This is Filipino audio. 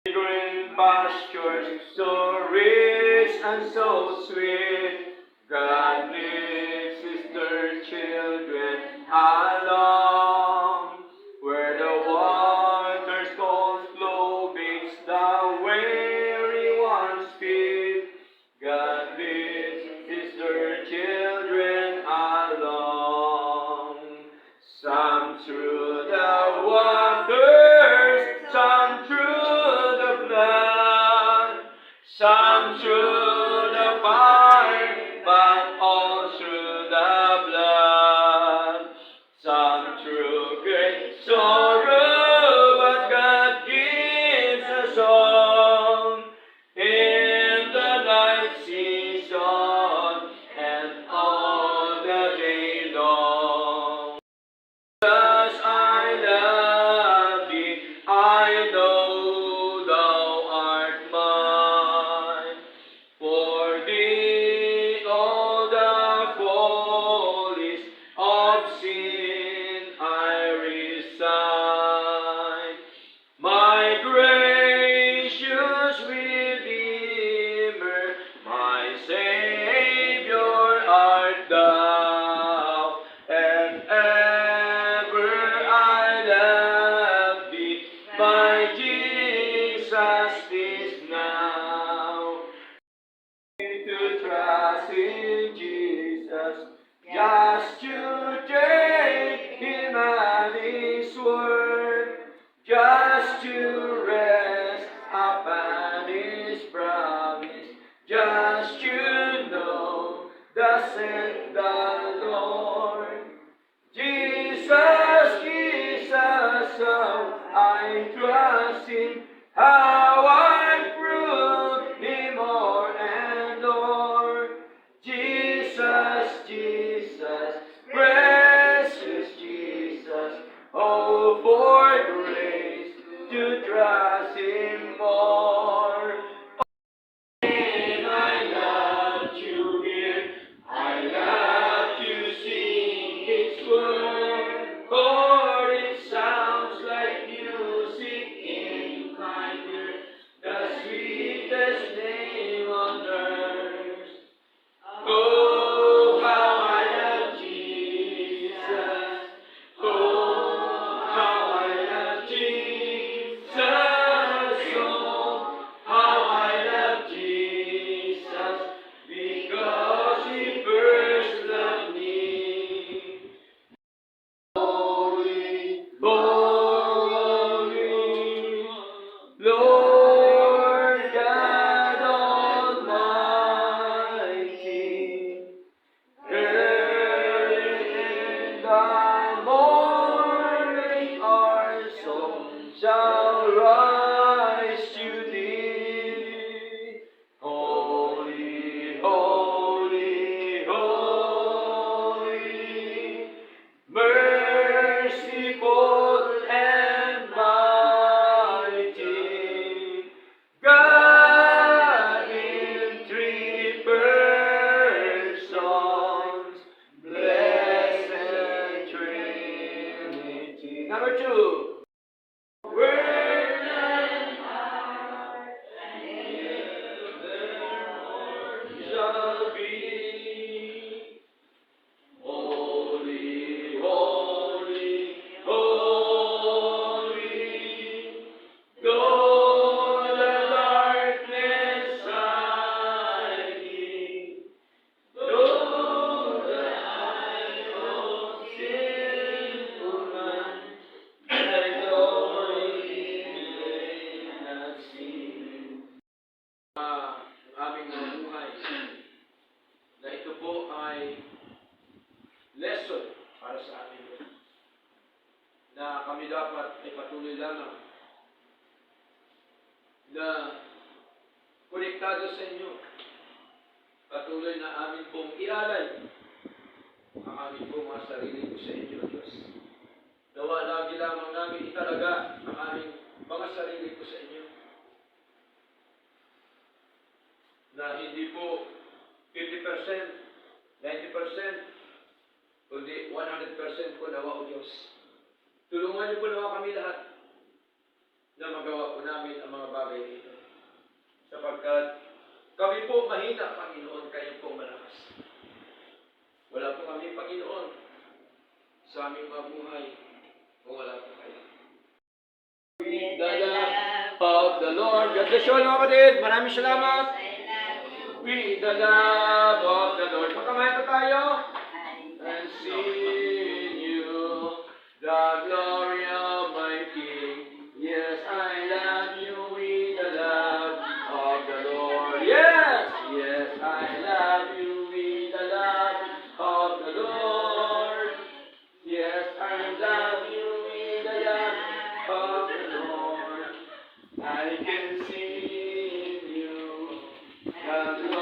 Green pastures, so rich and so sweet. God leads His dear children along, where the waters cold flow beats the weary one's feet. God leads His dear children along. Some through the waters, some through the flood, some through the fire, but all through the blood. Some through great sorrow, but God gives us all in the night season and all the day long. Jesus, I love thee, I know thou art mine. For thee all the follies of sin I resign. My gracious Redeemer, my Savior art thou, and ever I love thee, my Jesus is now. To trust in Jesus, just to take Him at His word, just to rest upon His promise, just to know thus saith the Lord. Jesus, Jesus, how I trust Him, how I prove Him more and more. Jesus, Jesus, precious Jesus, oh, for grace to trust Him more. And I love to hear, I love to sing His word, for it sounds like music in my ear, the sweetest name on earth. Oh, how I love Jesus. Oh, how I love Jesus. Oh, how I love Jesus. Because He first loved me. Holy, holy, Lord God Almighty. Early in the morning our song shall rise to Thee. Holy, holy, holy, merciful and mighty, God in three persons, blessed Trinity. Number two. Word and heart and evermore shall be. Holy, holy, holy, though the darkness hiding, though the eye of sinful man thy glory may not see. Aming buhay na ito po ay lesson para sa amin na kami dapat ay patuloy lamang na konektado sa inyo. Patuloy na amin pong ialay ang amin pong mga sarili ko sa inyo, Diyos. Nawa lagi lamang namin italaga ang aming mga sarili ko sa inyo. Na hindi po 50%, 90%, kundi 100% po nawa o Diyos. Tulungan niyo po nawa kami lahat na magawa po namin ang mga bagay dito. Sapagkat kami po mahina, Panginoon, kayo po malakas. Wala po kami, Panginoon, sa aming mabuhay kung wala po kayo. The love of the Lord. God bless you all, mga kapatid. Maraming salamat. We the love of the Lord. Magkamayan pa tayo. And sing you the glory of my King. Yes, I love you with the love of the Lord. Yes, yes, I love you with the love of the Lord. Yes, I love you with the love of the Lord. I can sing you the